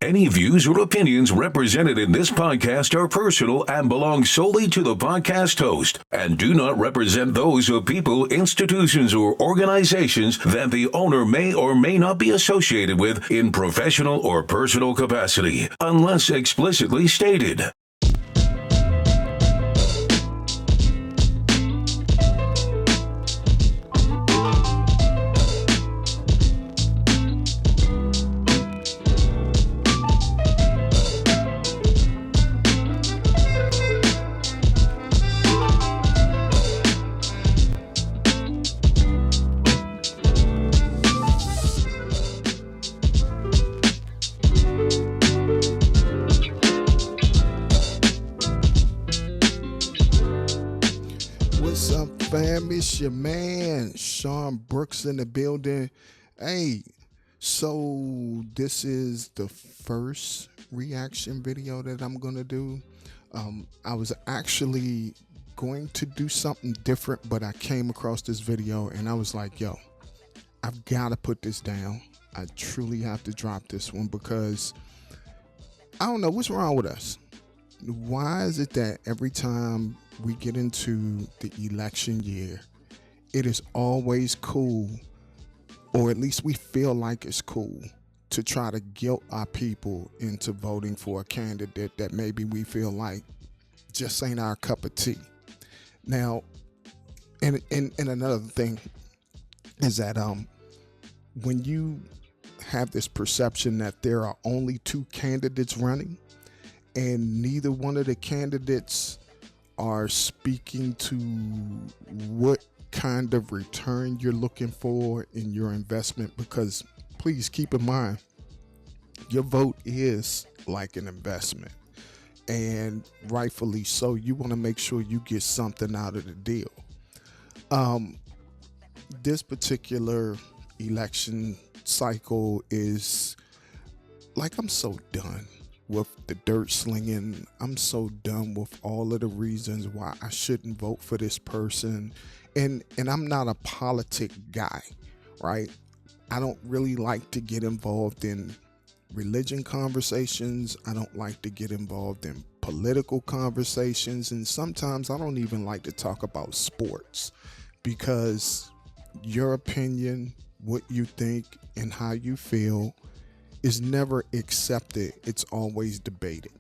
Any views or opinions represented in this podcast are personal and belong solely to the podcast host and do not represent those of people, institutions, or organizations that the owner may or may not be associated with in professional or personal capacity, unless explicitly stated. What's up, fam? It's your man, Sean Brooks in the building. Hey, so this is the first reaction video that I'm going to do. I was actually going to do something different, but I came across this video and I was like, yo, I've got to put this down. I truly have to drop this one because I don't know what's wrong with us. Why is it that every time we get into the election year, it is always cool, or at least we feel like it's cool, to try to guilt our people into voting for a candidate that maybe we feel like just ain't our cup of tea. Now, and another thing is that when you have this perception that there are only two candidates running, and neither one of the candidates are speaking to what kind of return you're looking for in your investment, because please keep in mind, your vote is like an investment, and rightfully so. You want to make sure you get something out of the deal. This particular election cycle is like, I'm so done with the dirt slinging. I'm so done with all of the reasons why I shouldn't vote for this person. And I'm not a politic guy, right? I don't really like to get involved in religion conversations. I don't like to get involved in political conversations. And sometimes I don't even like to talk about sports, because your opinion, what you think, and how you feel is never accepted. It's always debated.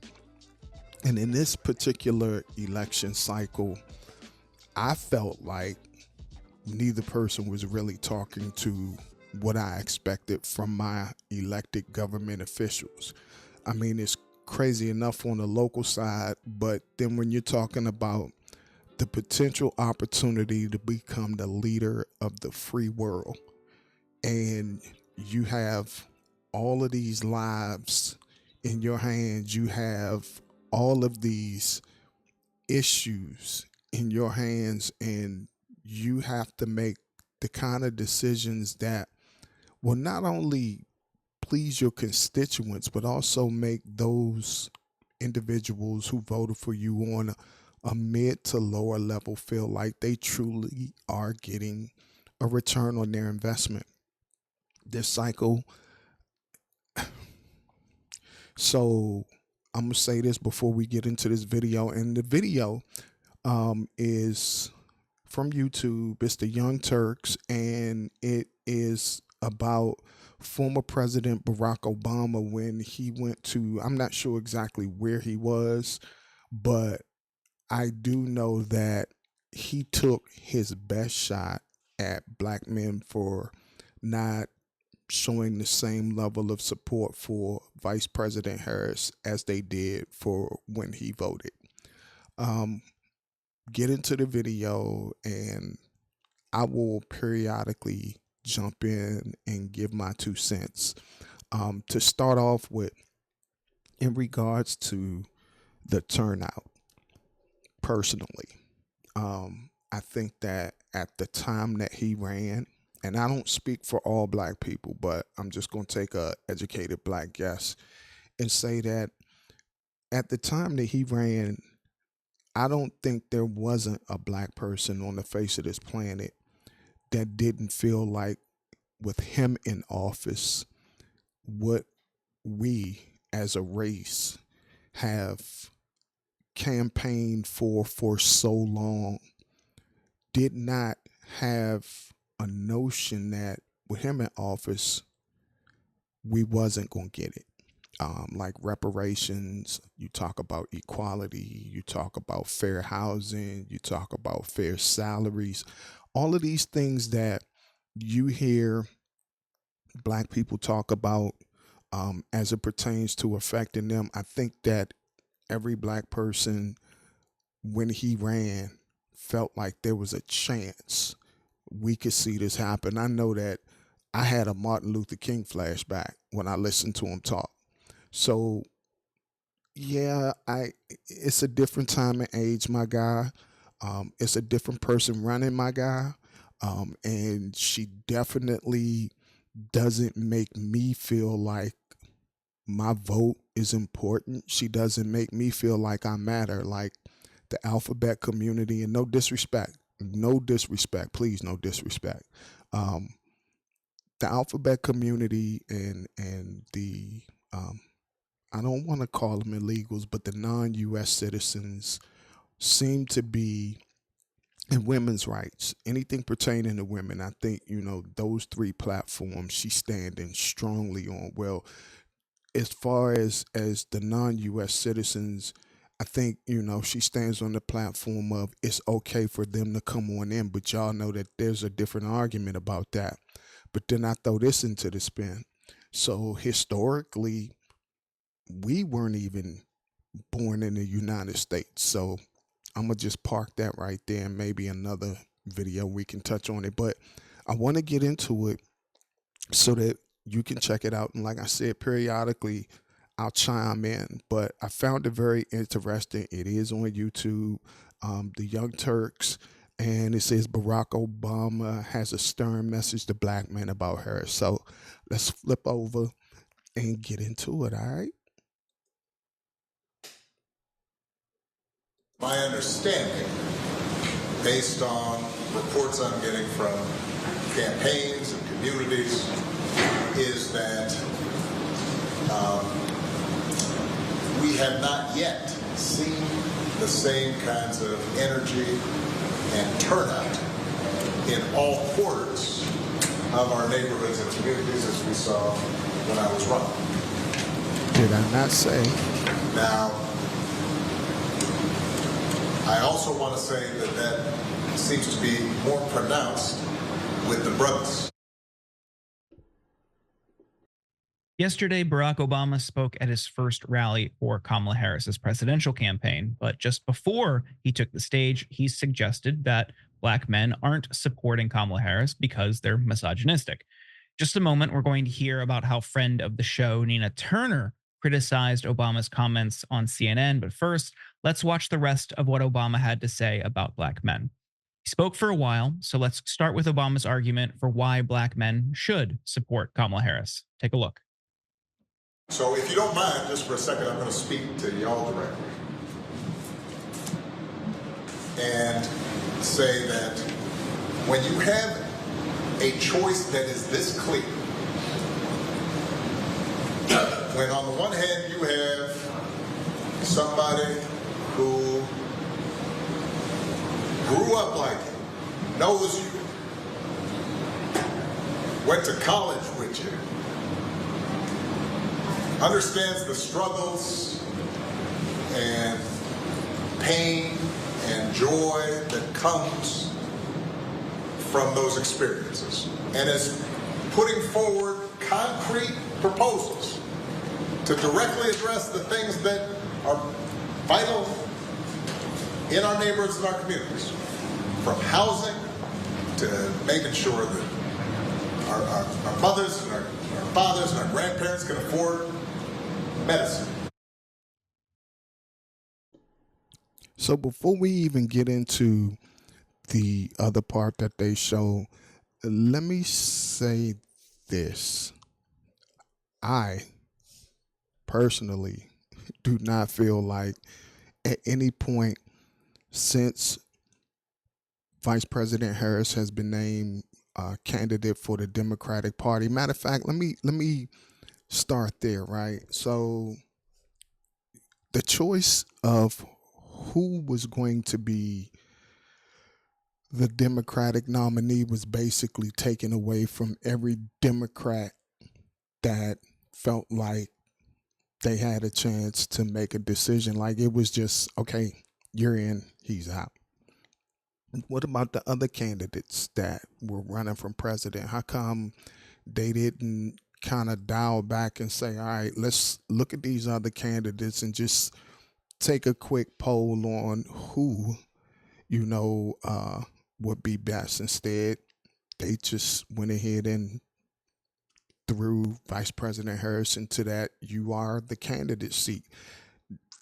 And in this particular election cycle, I felt like neither person was really talking to what I expected from my elected government officials. I mean, it's crazy enough on the local side, but then when you're talking about the potential opportunity to become the leader of the free world, and you have all of these lives in your hands, you have all of these issues in your hands, and you have to make the kind of decisions that will not only please your constituents, but also make those individuals who voted for you on a mid to lower level feel like they truly are getting a return on their investment. This cycle, so I'm gonna say this before we get into this video, and the video is from YouTube. It's the Young Turks, and it is about former President Barack Obama when he went to, I'm not sure exactly where he was, but I do know that he took his best shot at black men for not showing the same level of support for Vice President Harris as they did for when he voted. Get into the video, and I will periodically jump in and give my 2 cents. To start off with, in regards to the turnout, personally, I think that at the time that he ran, and I don't speak for all black people, but I'm just going to take a educated black guess and say that at the time that he ran, I don't think there wasn't a black person on the face of this planet that didn't feel like with him in office, what we as a race have campaigned for so long did not have a notion that with him in office, we wasn't going to get it. Like reparations, you talk about equality, you talk about fair housing, you talk about fair salaries, all of these things that you hear Black people talk about as it pertains to affecting them. I think that every Black person, when he ran, felt like there was a chance we could see this happen. I know that I had a Martin Luther King flashback when I listened to him talk. So yeah, it's a different time and age, my guy. It's a different person running, my guy. And she definitely doesn't make me feel like my vote is important. She doesn't make me feel like I matter, like the alphabet community. And no disrespect, please, no disrespect. The alphabet community and the I don't want to call them illegals, but the non-U.S. citizens seem to be in women's rights, anything pertaining to women. I think, those three platforms she's standing strongly on. Well, as far as the non-U.S. citizens, I think, she stands on the platform of it's okay for them to come on in, but y'all know that there's a different argument about that. But then I throw this into the spin. So historically, we weren't even born in the United States. So I'm going to just park that right there, and maybe another video we can touch on it. But I want to get into it so that you can check it out. And like I said, periodically I'll chime in. But I found it very interesting. It is on YouTube, the Young Turks. And it says Barack Obama has a stern message to Black men about her. So let's flip over and get into it, all right? My understanding, based on reports I'm getting from campaigns and communities, is that we have not yet seen the same kinds of energy and turnout in all quarters of our neighborhoods and communities as we saw when I was running. Did I not say? Now, I also want to say that seems to be more pronounced with the brothers. Yesterday, Barack Obama spoke at his first rally for Kamala Harris's presidential campaign, but just before he took the stage, he suggested that Black men aren't supporting Kamala Harris because they're misogynistic. Just a moment, we're going to hear about how friend of the show, Nina Turner, criticized Obama's comments on CNN, but first, let's watch the rest of what Obama had to say about Black men. He spoke for a while, so let's start with Obama's argument for why Black men should support Kamala Harris. Take a look. So if you don't mind, just for a second, I'm going to speak to y'all directly and say that when you have a choice that is this clear, when on the one hand you have somebody who grew up like you, knows you, went to college with you, understands the struggles and pain and joy that comes from those experiences, and is putting forward concrete proposals to directly address the things that are vital in our neighborhoods and our communities, from housing to making sure that our mothers and our fathers and our grandparents can afford medicine. So before we even get into the other part that they show, let me say this. I personally do not feel like at any point since Vice President Harris has been named candidate for the Democratic Party. Matter of fact, let me start there, right? So the choice of who was going to be the Democratic nominee was basically taken away from every Democrat that felt like they had a chance to make a decision. Like it was just, okay, you're in, he's out. What about the other candidates that were running for president? How come they didn't kind of dial back and say, all right, let's look at these other candidates and just take a quick poll on who, would be best? Instead, they just went ahead and threw Vice President Harris into that "you are the candidate" seat.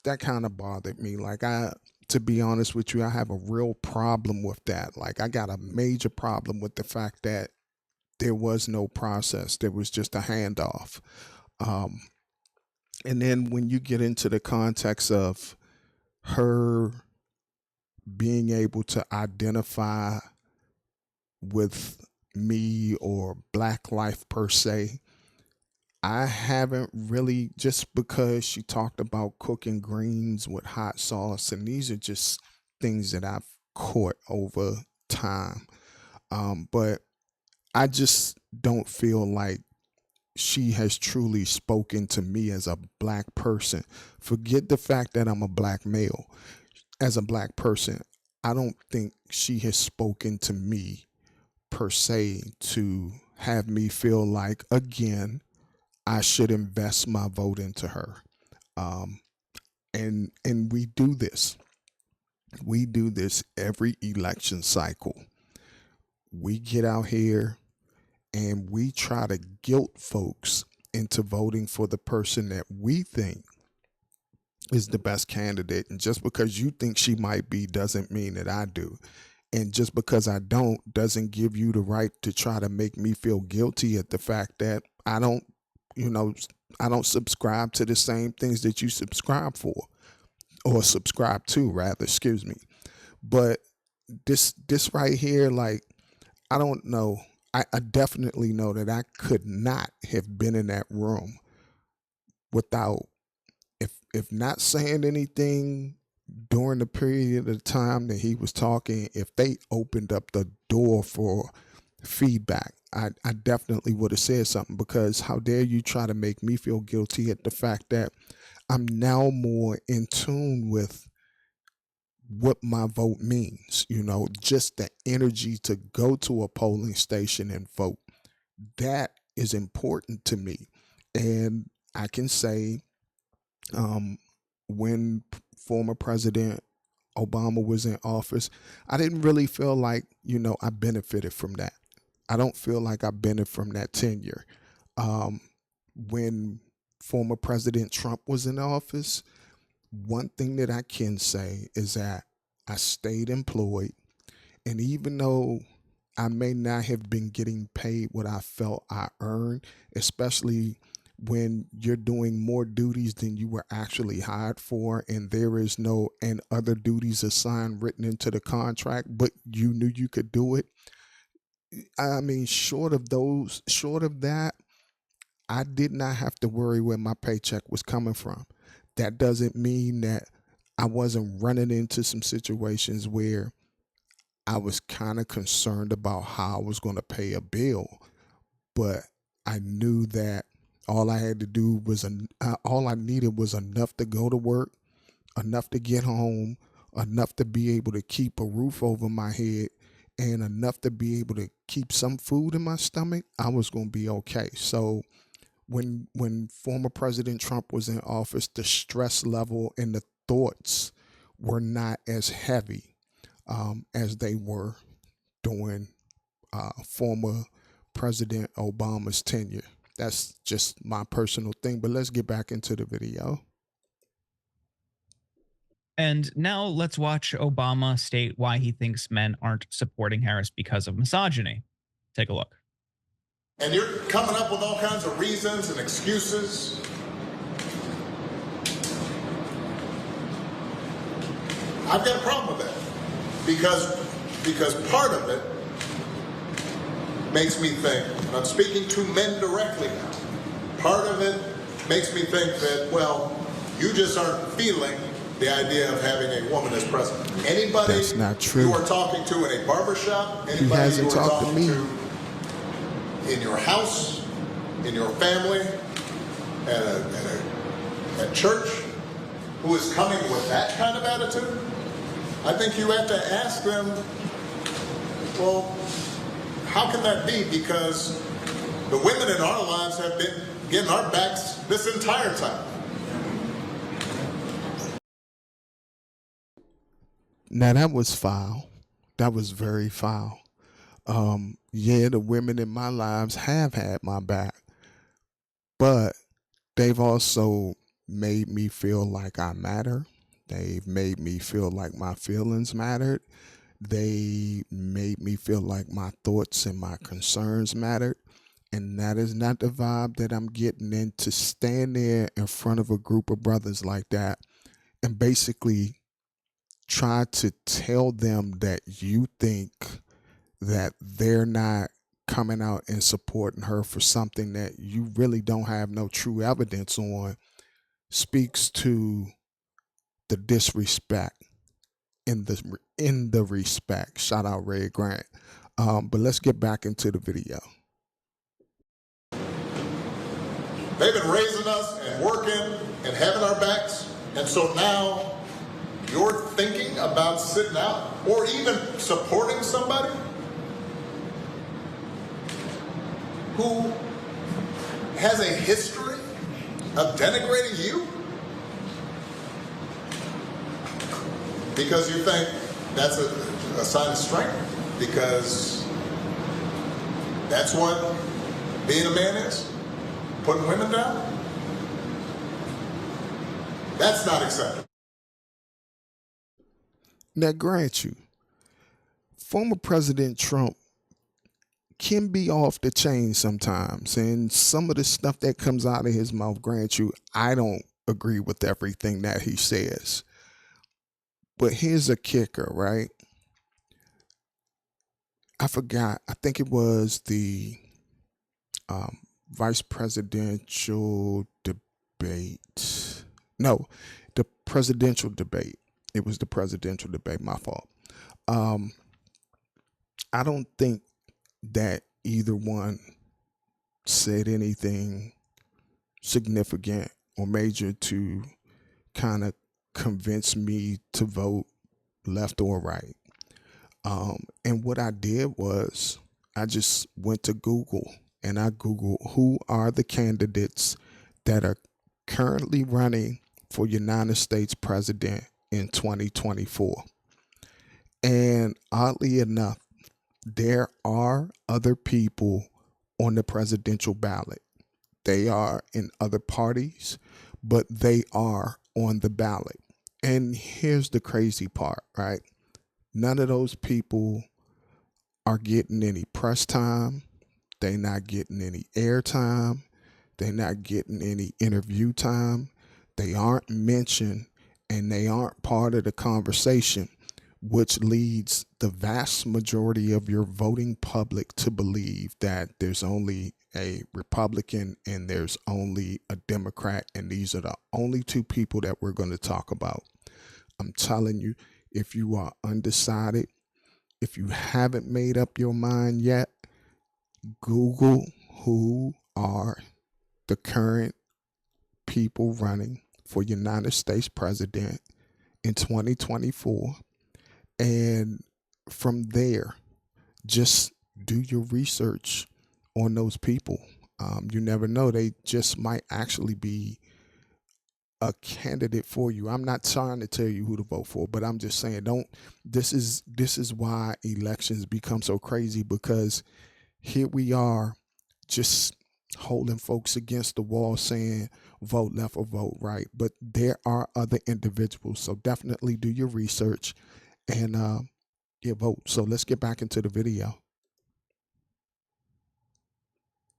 That kind of bothered me. Like, to be honest with you, I have a real problem with that. Like, I got a major problem with the fact that there was no process. There was just a handoff. And then when you get into the context of her being able to identify with me or Black life per se, I haven't really, just because she talked about cooking greens with hot sauce, and these are just things that I've caught over time. But I just don't feel like she has truly spoken to me as a Black person. Forget the fact that I'm a Black male. As a Black person, I don't think she has spoken to me per se to have me feel like, again, I should invest my vote into her. And we do this. We do this every election cycle. We get out here and we try to guilt folks into voting for the person that we think is the best candidate. And just because you think she might be doesn't mean that I do. And just because I don't doesn't give you the right to try to make me feel guilty at the fact that I don't subscribe to the same things that you subscribe for, or subscribe to rather, excuse me. But this right here, like, I don't know. I definitely know that I could not have been in that room without, if not saying anything during the period of time that he was talking, if they opened up the door for feedback, I definitely would have said something, because how dare you try to make me feel guilty at the fact that I'm now more in tune with what my vote means, just the energy to go to a polling station and vote. That is important to me. And I can say, when former President Obama was in office, I didn't really feel like, I benefited from that. I don't feel like I benefited from that tenure. When former President Trump was in office, one thing that I can say is that I stayed employed. And even though I may not have been getting paid what I felt I earned, especially when you're doing more duties than you were actually hired for, and there is no "and other duties assigned" written into the contract, but you knew you could do it. I mean, short of that, I did not have to worry where my paycheck was coming from. That doesn't mean that I wasn't running into some situations where I was kind of concerned about how I was going to pay a bill, but I knew that all I had to do was, all I needed was enough to go to work, enough to get home, enough to be able to keep a roof over my head, and enough to be able to keep some food in my stomach. I was going to be okay. So when former President Trump was in office, the stress level and the thoughts were not as heavy as they were during former President Obama's tenure. That's just my personal thing. But let's get back into the video. And now let's watch Obama state why he thinks men aren't supporting Harris because of misogyny. Take a look. And you're coming up with all kinds of reasons and excuses. I've got a problem with that, because part of it makes me think, and I'm speaking to men directly now, part of it makes me think that, well, You just aren't feeling the idea of having a woman as president. Anybody That's not true. you are talking to in a barbershop, He anybody hasn't you are talked to talking me. to in your house, in your family, at church, who is coming with that kind of attitude, I think you have to ask them, well, how can that be? Because the women in our lives have been getting our backs this entire time. Now that was foul. That was very foul. Yeah, the women in my lives have had my back, but they've also made me feel like I matter. They've made me feel like my feelings mattered. They made me feel like my thoughts and my concerns mattered. And that is not the vibe that I'm getting in, to stand there in front of a group of brothers like that and basically try to tell them that you think that they're not coming out and supporting her for something that you really don't have no true evidence on, speaks to the disrespect in the respect. Shout out Ray Grant. But let's get back into the video. They've been raising us and working and having our backs, and so now you're thinking about sitting out or even supporting somebody who has a history of denigrating you because you think that's a sign of strength, because that's what being a man is, putting women down. That's not acceptable. Now, grant you, former President Trump can be off the chain sometimes, and some of the stuff that comes out of his mouth, grant you, I don't agree with everything that he says. But here's a kicker, right? I forgot. I think it was the vice presidential debate. No, the presidential debate. It was the presidential debate. My fault. I don't think that either one said anything significant or major to kind of convince me to vote left or right. And what I did was I just went to Google and I Googled who are the candidates that are currently running for United States president in 2024. And oddly enough, there are other people on the presidential ballot. They are in other parties, but they are on the ballot. And here's the crazy part, right? None of those people are getting any press time. They're not getting any air time. They're not getting any interview time. They aren't mentioned and they aren't part of the conversation, which leads the vast majority of your voting public to believe that there's only a Republican and there's only a Democrat, and these are the only two people that we're going to talk about. I'm telling you, if you are undecided, if you haven't made up your mind yet, Google who are the current people running for United States president in 2024. And from there, just do your research on those people. You never know, they just might actually be a candidate for you. I'm not trying to tell you who to vote for, but I'm just saying, this is why elections become so crazy, because here we are just holding folks against the wall saying vote left or vote right. But there are other individuals. So definitely do your research and vote. So let's get back into the video.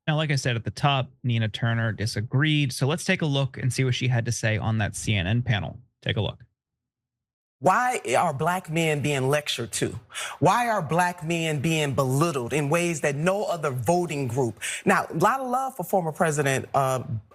Now, like I said at the top, Nina Turner disagreed. So let's take a look and see what she had to say on that CNN panel. Take a look. Why are black men being lectured to? Why are black men being belittled in ways that no other voting group? Now, a lot of love for former President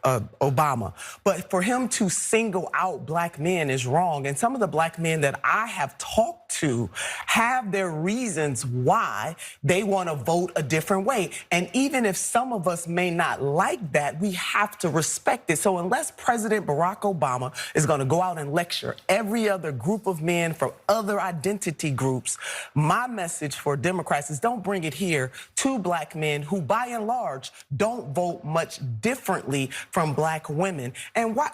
Obama. But for him to single out black men is wrong. And some of the black men that I have talked to have their reasons why they want to vote a different way. And even if some of us may not like that, we have to respect it. So unless President Barack Obama is going to go out and lecture every other group of men from other identity groups, my message for Democrats is don't bring it here to black men who, by and large, don't vote much differently from black women. And why,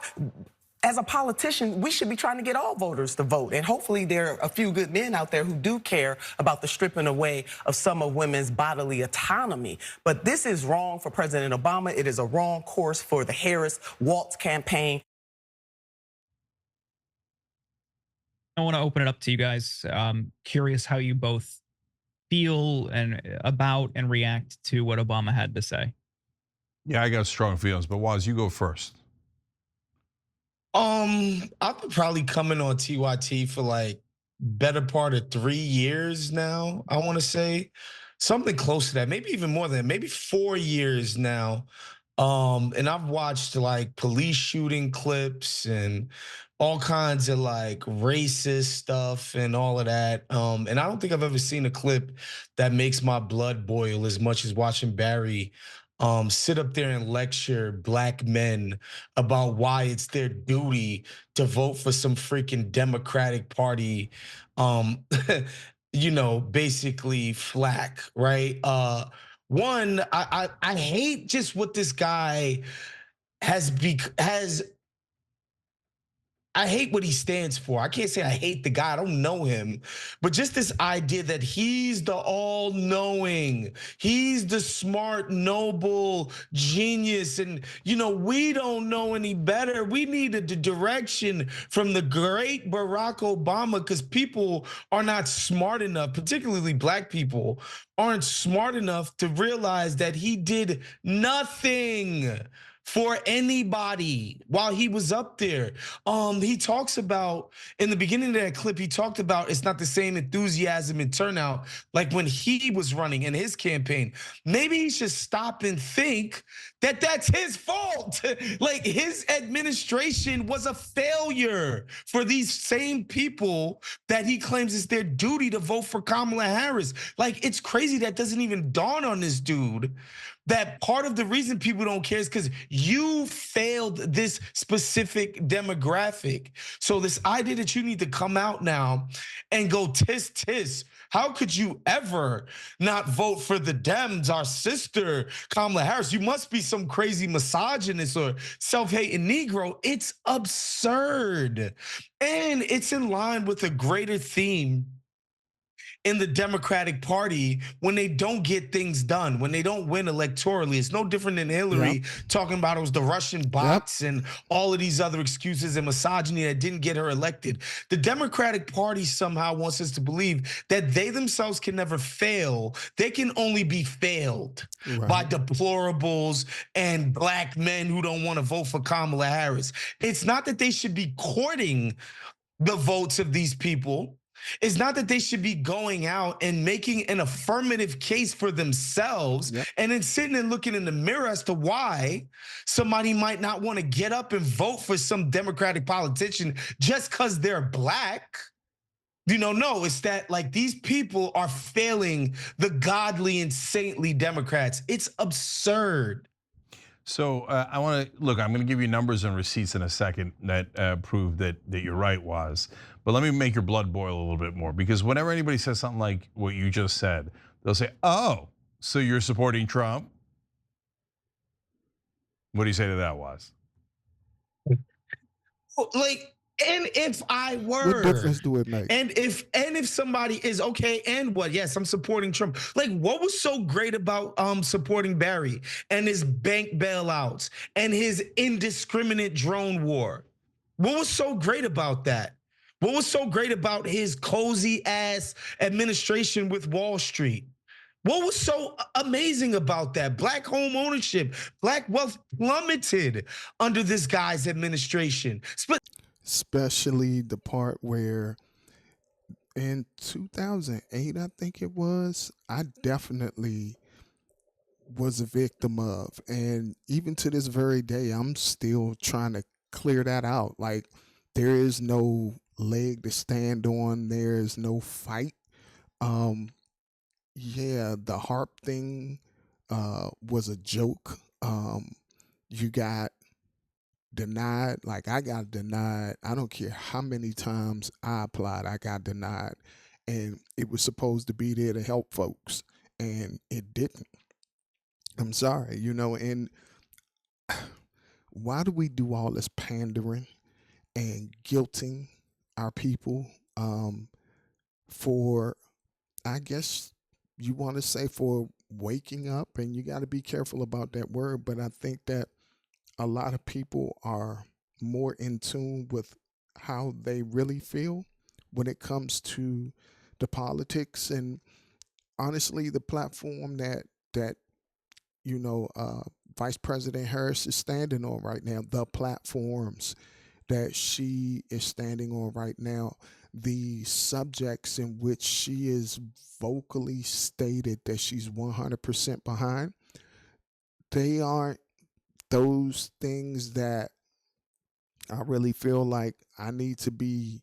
as a politician, we should be trying to get all voters to vote. And hopefully there are a few good men out there who do care about the stripping away of some of women's bodily autonomy. But this is wrong for President Obama. It is a wrong course for the Harris-Walz campaign. I want to open it up to you guys. Curious how you both feel and about and react to what Obama had to say. Yeah, I got strong feelings, but Waz, you go first. I've been probably coming on TYT for like better part of 3 years now. I want to say something close to that, maybe even more than that, maybe 4 years now. And I've watched like police shooting clips and all kinds of like racist stuff and all of that. And I don't think I've ever seen a clip that makes my blood boil as much as watching Barry sit up there and lecture black men about why it's their duty to vote for some freaking Democratic Party, basically flack, right? One, I hate just what this guy has I hate what he stands for. I can't say I hate the guy. I don't know him. But just this idea that he's the all-knowing, he's the smart, noble genius. And, we don't know any better. We needed the direction from the great Barack Obama because people are not smart enough, particularly black people, aren't smart enough to realize that he did nothing for anybody while he was up there. He talks about, in the beginning of that clip, he talked about it's not the same enthusiasm and turnout like when he was running in his campaign. Maybe he should stop and think that that's his fault. Like his administration was a failure for these same people that he claims it's their duty to vote for Kamala Harris. Like it's crazy that doesn't even dawn on this dude that part of the reason people don't care is because you failed this specific demographic. So this idea that you need to come out now and go tisk. How could you ever not vote for the Dems, our sister Kamala Harris? You must be some crazy misogynist or self-hating Negro. It's absurd. And it's in line with a greater theme in the Democratic Party when they don't get things done, when they don't win electorally. It's no different than Hillary talking about it was the Russian bots and all of these other excuses and misogyny that didn't get her elected. The Democratic Party somehow wants us to believe that they themselves can never fail. They can only be failed by deplorables and black men who don't want to vote for Kamala Harris. It's not that they should be courting the votes of these people. It's not that they should be going out and making an affirmative case for themselves and then sitting and looking in the mirror as to why somebody might not want to get up and vote for some Democratic politician just because they're black. No, it's that like these people are failing the godly and saintly Democrats. It's absurd. So I want to look. I'm going to give you numbers and receipts in a second that prove that you're right, Waz. But let me make your blood boil a little bit more, because whenever anybody says something like what you just said, they'll say, "Oh, so you're supporting Trump?" What do you say to that, Waz? Like, and if I were, what difference do it make? And if somebody is okay, and what? Yes, I'm supporting Trump. Like, what was so great about supporting Barry and his bank bailouts and his indiscriminate drone war? What was so great about that? What was so great about his cozy ass administration with Wall Street? What was so amazing about that? Black home ownership, black wealth plummeted under this guy's administration. Especially the part where in 2008, I think it was, I definitely was a victim of. And even to this very day, I'm still trying to clear that out. Like, there is no leg to stand on, there is no fight. Um, yeah, the harp thing was a joke. You got denied. Like, I got denied. I don't care how many times I applied, I got denied. And it was supposed to be there to help folks, and it didn't. I'm sorry, and why do we do all this pandering and guilting our people for, I guess you want to say, for waking up? And you got to be careful about that word, but I think that a lot of people are more in tune with how they really feel when it comes to the politics. And honestly, the platform that Vice President Harris is standing on right now, the platforms that she is standing on right now, the subjects in which she is vocally stated that she's 100% behind, they aren't those things that I really feel like I need to be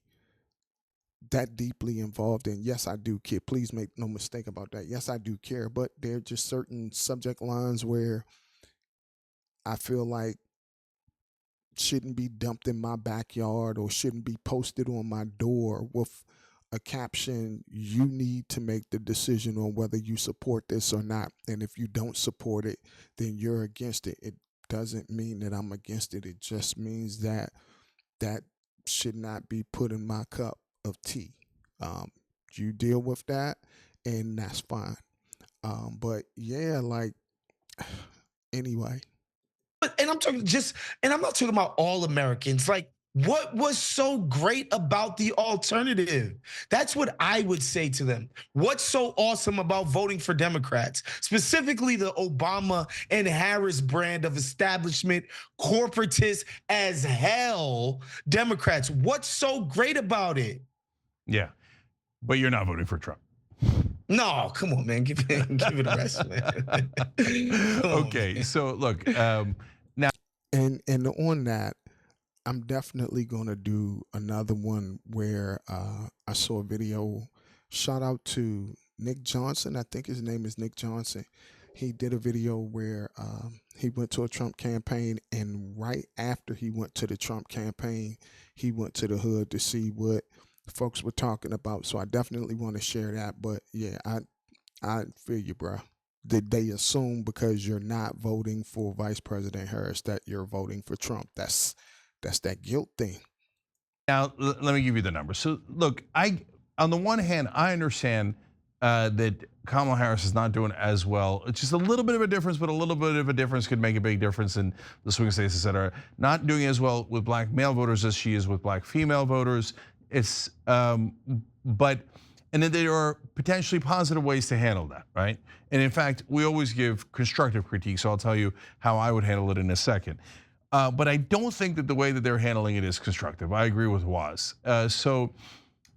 that deeply involved in. Yes, I do care. Please make no mistake about that. Yes, I do care, but there are just certain subject lines where I feel like shouldn't be dumped in my backyard or shouldn't be posted on my door with a caption, "You need to make the decision on whether you support this or not. And if you don't support it, then you're against it." It doesn't mean that I'm against it. It just means that that should not be put in my cup of tea. You deal with that, and that's fine. But yeah, like, anyway. And I'm not talking about all Americans. Like, what was so great about the alternative? That's what I would say to them. What's so awesome about voting for Democrats, specifically the Obama and Harris brand of establishment, corporatist as hell Democrats? What's so great about it? Yeah, but you're not voting for Trump. No, come on, man. Give it a rest, man. Okay, so look, now. And on that, I'm definitely gonna do another one where I saw a video. Shout out to Nick Johnson. I think his name is Nick Johnson. He did a video where he went to a Trump campaign, and right after he went to the Trump campaign, he went to the hood to see what folks were talking about. So I definitely want to share that. But yeah, I feel you, bro. Did they assume because you're not voting for Vice President Harris that you're voting for Trump? That's that guilt thing. Now, let me give you the numbers. So look, on the one hand, I understand that Kamala Harris is not doing as well. It's just a little bit of a difference, but a little bit of a difference could make a big difference in the swing states, et cetera. Not doing as well with black male voters as she is with black female voters. It's, and then there are potentially positive ways to handle that, right? And in fact, we always give constructive critique, so I'll tell you how I would handle it in a second. But I don't think that the way that they're handling it is constructive. I agree with Waz. So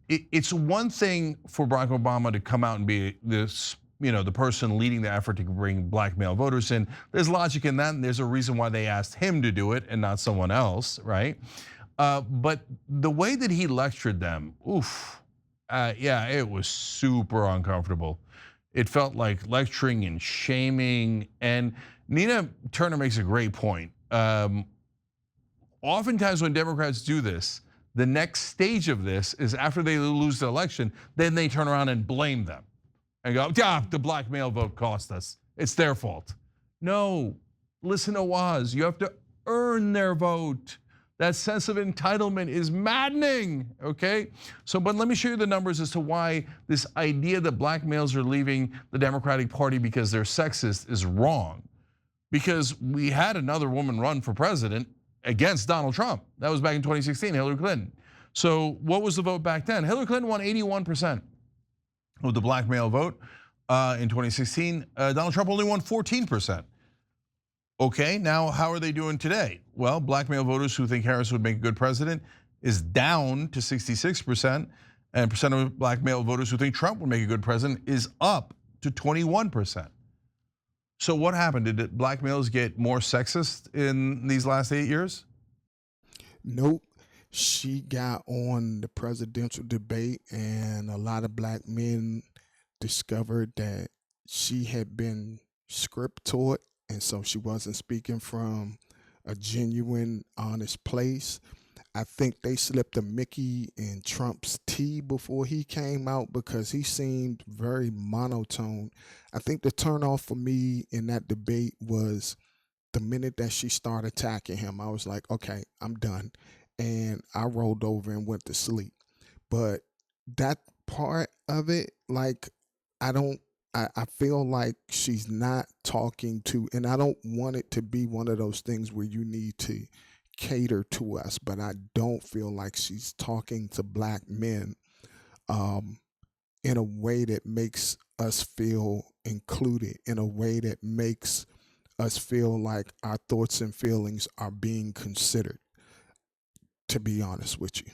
it's one thing for Barack Obama to come out and be this, the person leading the effort to bring black male voters in. There's logic in that, and there's a reason why they asked him to do it and not someone else, right? But the way that he lectured them, yeah, it was super uncomfortable. It felt like lecturing and shaming. And Nina Turner makes a great point. Oftentimes when Democrats do this, the next stage of this is after they lose the election, then they turn around and blame them and go, yeah, the black male vote cost us. It's their fault. No, listen to Waz. You have to earn their vote. That sense of entitlement is maddening, okay? So, but let me show you the numbers as to why this idea that black males are leaving the Democratic Party because they're sexist is wrong. Because we had another woman run for president against Donald Trump. That was back in 2016, Hillary Clinton. So what was the vote back then? Hillary Clinton won 81% of the black male vote in 2016. Donald Trump only won 14%. Okay, now how are they doing today? Well, black male voters who think Harris would make a good president is down to 66%, and percent of black male voters who think Trump would make a good president is up to 21%. So what happened? Did black males get more sexist in these last 8 years? Nope. She got on the presidential debate, and a lot of black men discovered that she had been script taught, and so she wasn't speaking from a genuine, honest place. I think they slipped a Mickey in Trump's tea before he came out because he seemed very monotone. I think the turnoff for me in that debate was the minute that she started attacking him. I was like, okay, I'm done. And I rolled over and went to sleep. But that part of it, like, I don't, I feel like she's not talking to, and I don't want it to be one of those things where you need to cater to us, but I don't feel like she's talking to black men in a way that makes us feel included, in a way that makes us feel like our thoughts and feelings are being considered, to be honest with you.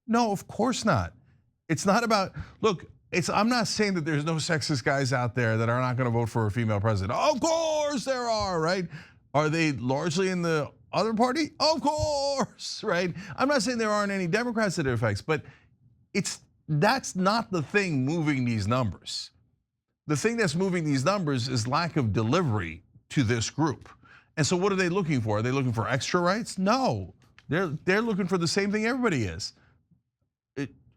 No, of course not. It's not about, look, I'm not saying that there's no sexist guys out there that are not going to vote for a female president. Of course there are, right? Are they largely in the other party? Of course, right? I'm not saying there aren't any Democrats that it affects, but that's not the thing moving these numbers. The thing that's moving these numbers is lack of delivery to this group. And so what are they looking for? Are they looking for extra rights? No, they're looking for the same thing everybody is.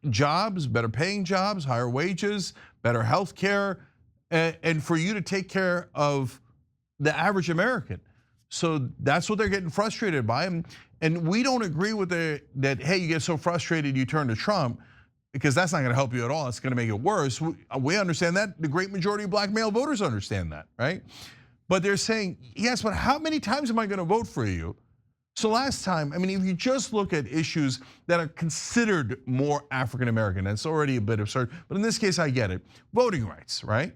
Jobs, better paying jobs, higher wages, better health care, and for you to take care of the average American. So that's what they're getting frustrated by. And we don't agree with that, hey, you get so frustrated you turn to Trump, because that's not gonna help you at all. It's gonna make it worse. We understand that. The great majority of black male voters understand that, right? But they're saying, yes, but how many times am I gonna vote for you? So last time, I mean, if you just look at issues that are considered more African American, that's already a bit absurd, but in this case, I get it. Voting rights, right?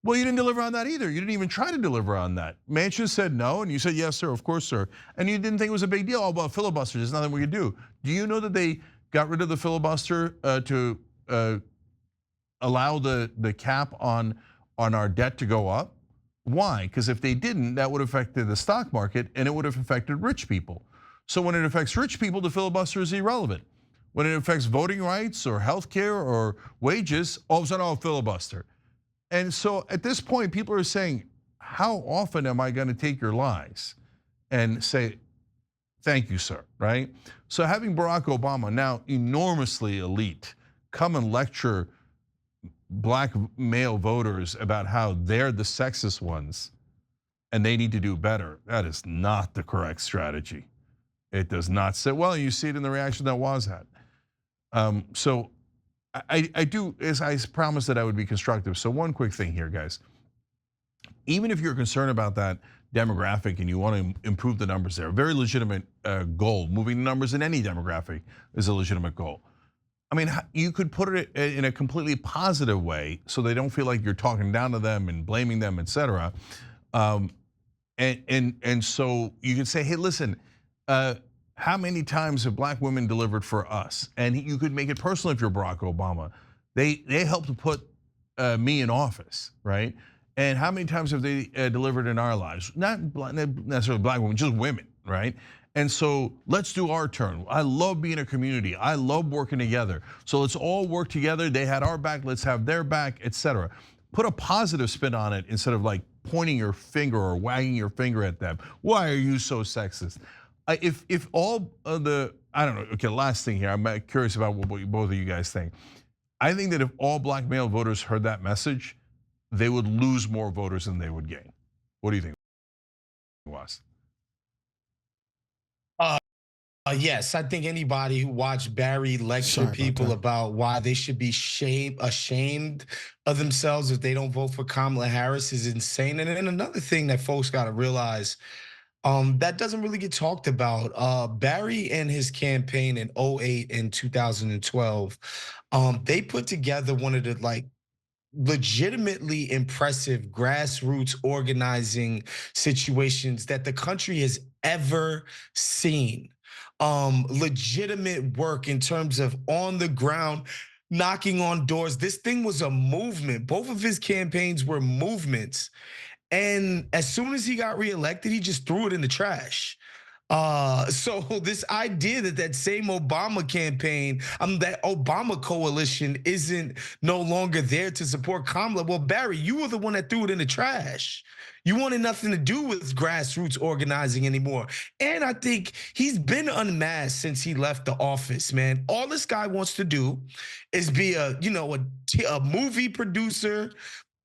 Well, you didn't deliver on that either. You didn't even try to deliver on that. Manchin said no, and you said, yes, sir, of course, sir. And you didn't think it was a big deal. Oh, well, filibuster, there's nothing we could do. Do you know that they got rid of the filibuster to allow the cap on our debt to go up? Why? Because if they didn't, that would have affected the stock market and it would have affected rich people. So when it affects rich people, the filibuster is irrelevant. When it affects voting rights or healthcare or wages, all of a sudden, oh, filibuster. And so at this point, people are saying, how often am I going to take your lies and say, thank you, sir, right? So having Barack Obama, now enormously elite, come and lecture black male voters about how they're the sexist ones and they need to do better, that is not the correct strategy. It does not sit well. You see it in the reaction that was had. So I do, as I promised that I would be constructive. So one quick thing here, guys. Even if you're concerned about that demographic and you want to improve the numbers there, a very legitimate goal. Moving the numbers in any demographic is a legitimate goal. I mean, you could put it in a completely positive way so they don't feel like you're talking down to them and blaming them, et cetera. And so you can say, hey, listen, how many times have black women delivered for us? And you could make it personal if you're Barack Obama. They helped to put me in office, right? And how many times have they delivered in our lives? Not necessarily black women, just women, right? And so let's do our turn. I love being a community. I love working together. So let's all work together. They had our back, let's have their back, et cetera. Put a positive spin on it instead of like pointing your finger or wagging your finger at them. Why are you so sexist? If all of the, I don't know, okay, last thing here, I'm curious about what both of you guys think. I think that if all black male voters heard that message, they would lose more voters than they would gain. What do you think, Was? Yes, I think anybody who watched Barry lecture people about why they should be ashamed of themselves if they don't vote for Kamala Harris is insane. And then another thing that folks got to realize that doesn't really get talked about. Barry and his campaign in 2008 and 2012, they put together one of the legitimately impressive grassroots organizing situations that the country has ever seen. Legitimate work in terms of on the ground knocking on doors. This thing was a movement. Both of his campaigns were movements. And as soon as he got reelected, he just threw it in the trash. So this idea that that same Obama campaign, that Obama coalition isn't no longer there to support Kamala. Well, Barry, you were the one that threw it in the trash. You wanted nothing to do with grassroots organizing anymore. And I think he's been unmasked since he left the office, man. All this guy wants to do is be a movie producer,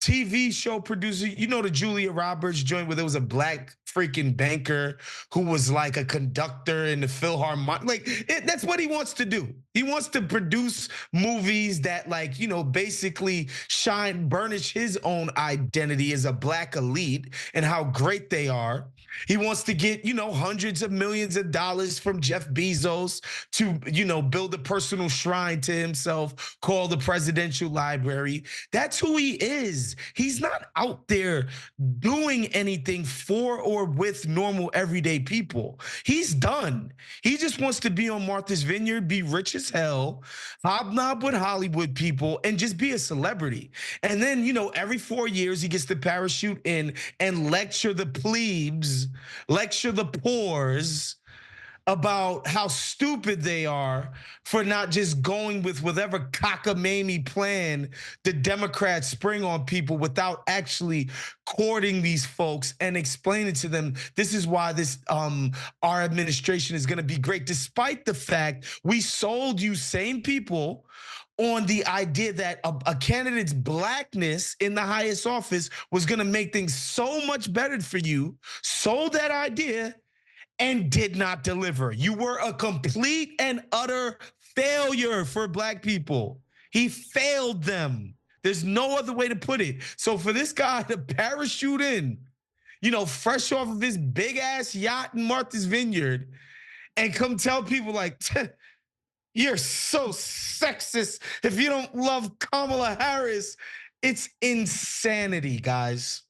TV show producer. You know the Julia Roberts joint where there was a black freaking banker who was like a conductor in the Philharmonic. That's what he wants to do. He wants to produce movies that basically burnish his own identity as a black elite and how great they are. He wants to get, hundreds of millions of dollars from Jeff Bezos to, build a personal shrine to himself called the Presidential Library. That's who he is. He's not out there doing anything for or with normal everyday people. He's done. He just wants to be on Martha's Vineyard, be rich as hell, hobnob with Hollywood people, and just be a celebrity. And then, every 4 years he gets to parachute in and lecture the plebes, lecture the poors about how stupid they are for not just going with whatever cockamamie plan the Democrats spring on people without actually courting these folks and explaining to them this is why our administration is going to be great, despite the fact we sold you same people on the idea that a candidate's blackness in the highest office was going to make things so much better for you, sold that idea, and did not deliver. You were a complete and utter failure for black people. He failed them. There's no other way to put it. So for this guy to parachute in, fresh off of his big ass yacht in Martha's Vineyard and come tell people like, you're so sexist if you don't love Kamala Harris, it's insanity, guys.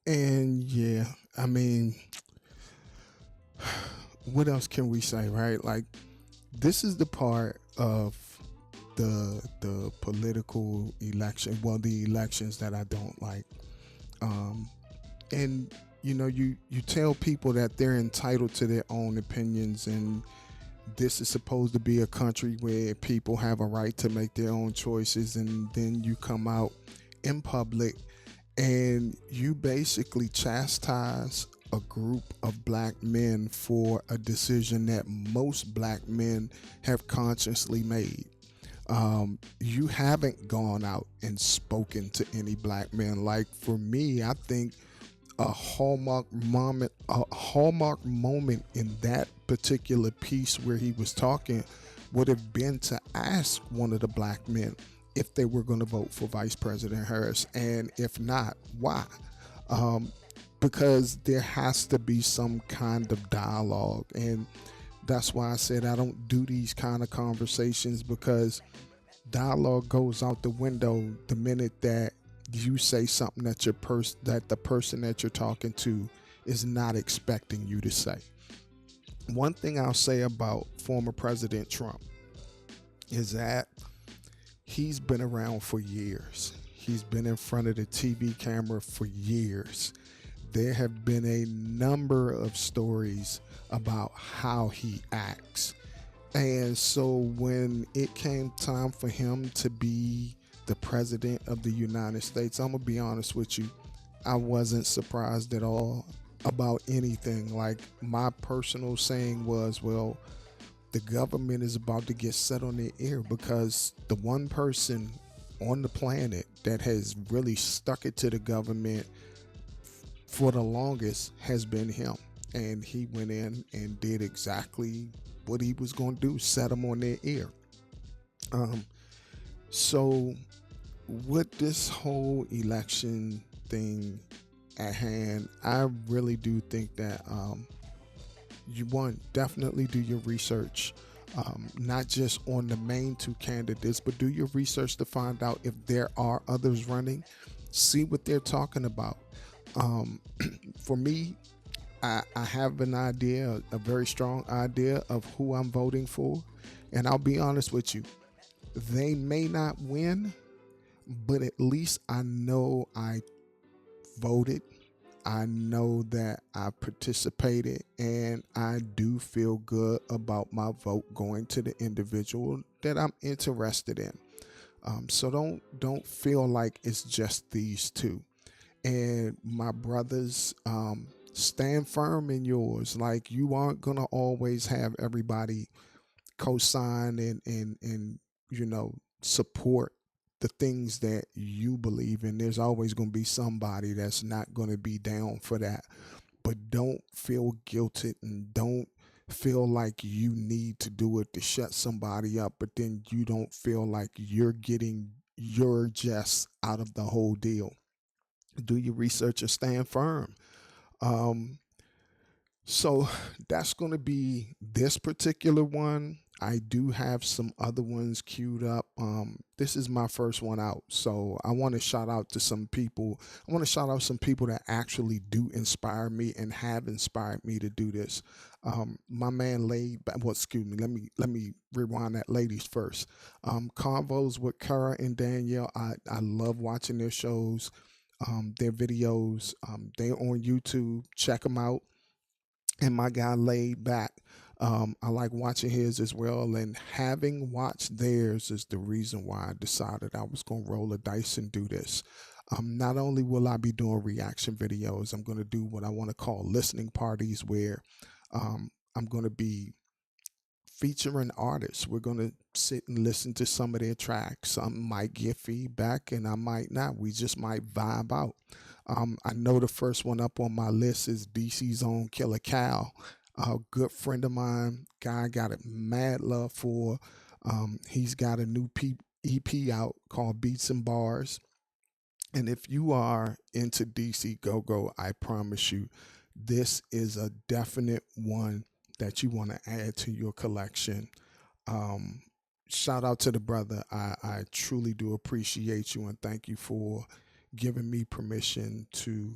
And yeah, I mean, what else can we say, right? Like, this is the part of the political election, well, the elections that I don't like. And you tell people that they're entitled to their own opinions, and this is supposed to be a country where people have a right to make their own choices, and then you come out in public and you basically chastise a group of black men for a decision that most black men have consciously made. You haven't gone out and spoken to any black men. Like, for me, I think a hallmark moment in that particular piece where he was talking would have been to ask one of the black men if they were going to vote for Vice President Harris, and if not, why? Because there has to be some kind of dialogue, and that's why I said I don't do these kind of conversations, because dialogue goes out the window the minute that you say something that the person that you're talking to is not expecting you to say. One thing I'll say about former President Trump is that he's been around for years. He's been in front of the TV camera for years. There have been a number of stories about how he acts. And so when it came time for him to be the president of the United States, I'm going to be honest with you, I wasn't surprised at all about anything. Like, my personal saying was, well, the government is about to get set on their ear, because the one person on the planet that has really stuck it to the government for the longest has been him. And he went in and did exactly what he was going to do, set them on their ear. So with this whole election thing at hand, I really do think that you definitely do your research, not just on the main two candidates, but do your research to find out if there are others running. See what they're talking about. For me, I have an idea, a very strong idea of who I'm voting for. And I'll be honest with you, They may not win, but at least I know I voted. I know that I participated, and I do feel good about my vote going to the individual that I'm interested in. So don't feel like it's just these two. And my brothers, stand firm in yours. Like, you aren't gonna always have everybody co-sign and support the things that you believe in. There's always going to be somebody that's not going to be down for that. But don't feel guilty, and don't feel like you need to do it to shut somebody up, but then you don't feel like you're getting your just out of the whole deal. Do your research and stand firm. So that's going to be this particular one. I do have some other ones queued up. This is my first one out. So I want to shout out to some people. I want to shout out some people that actually do inspire me and have inspired me to do this. My man excuse me. Let me rewind that. Ladies first. Convos with Kara and Danielle. I love watching their shows, their videos. They're on YouTube. Check them out. And my guy Laid Back, I like watching his as well. And having watched theirs is the reason why I decided I was going to roll the dice and do this. Not only will I be doing reaction videos, I'm going to do what I want to call listening parties, where I'm going to be featuring artists. We're going to sit and listen to some of their tracks. Some might get feedback and I might not. We just might vibe out. I know the first one up on my list is DC's own Killer Cal, a good friend of mine. Guy I got a mad love for. He's got a new EP out called Beats and Bars. And if you are into DC Go-Go, I promise you, this is a definite one that you want to add to your collection. Shout out to the brother. I truly do appreciate you and thank you for giving me permission to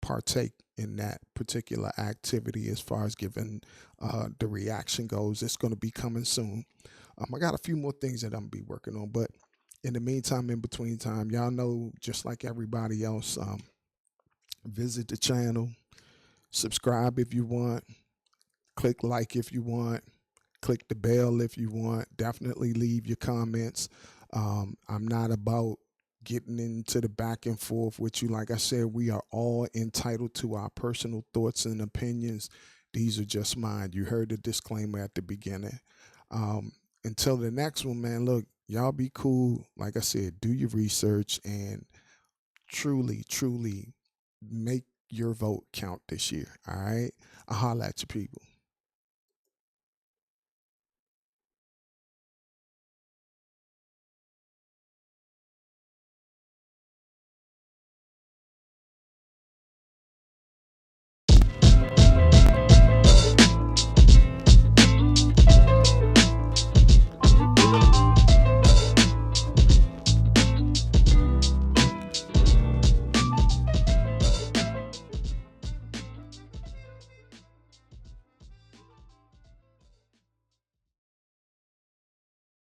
partake in that particular activity. As far as giving the reaction goes, it's going to be coming soon. I got a few more things that I'm going to be working on, but in the meantime, in between time, y'all know, just like everybody else, visit the channel, subscribe if you want, click like if you want, click the bell if you want. Definitely leave your comments. I'm not about getting into the back and forth with you. Like I said, we are all entitled to our personal thoughts and opinions. These are just mine. You heard the disclaimer at the beginning. Until the next one, man, look, y'all be cool. Like I said, do your research and truly, truly make your vote count this year. All right? I'll holla at you people.